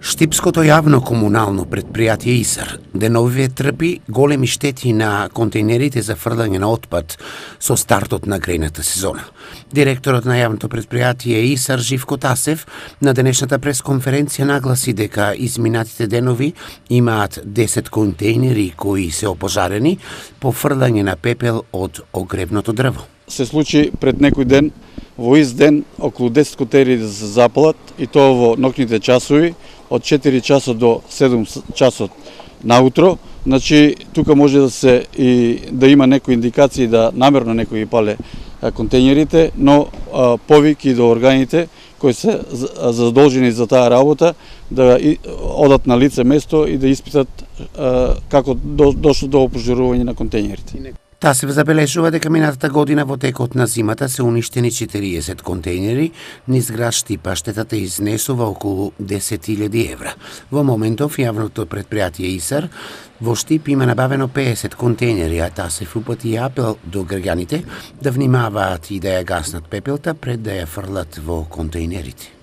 Штипското јавно комунално предпријатие ИСАР деновиве трпи големи штети на контейнерите за фрлање на отпад со стартот на грејната сезона. Директорот на јавното предпријатие ИСАР Живко Тасев на денешната пресконференција нагласи дека изминатите денови имаат 10 контейнери кои се опожарени по фрлање на пепел од огревното дрво. Се случи пред некој ден, во ист ден, околу 10 контейнери да се запалат, и тоа во ноќните часови, од 4 часот до 7 часот наутро. Значи, тука може да има некои индикации да намерно некои пале контейнерите, но повики до органите кои се задолжени за таа работа да одат на лице место и да испитат како дошло до опожарување на контейнерите. Тасев забележува дека минатата година во текот на зимата се уништени 40 контейнери, низ град Штипа штетата изнесува околу 10.000 евра. Во моментов јавното предпријатие ИСАР во Штип има набавено 50 контейнери, а Тасев упати апел до граѓаните да внимаваат и да ја гаснат пепелта пред да ја фрлат во контейнерите.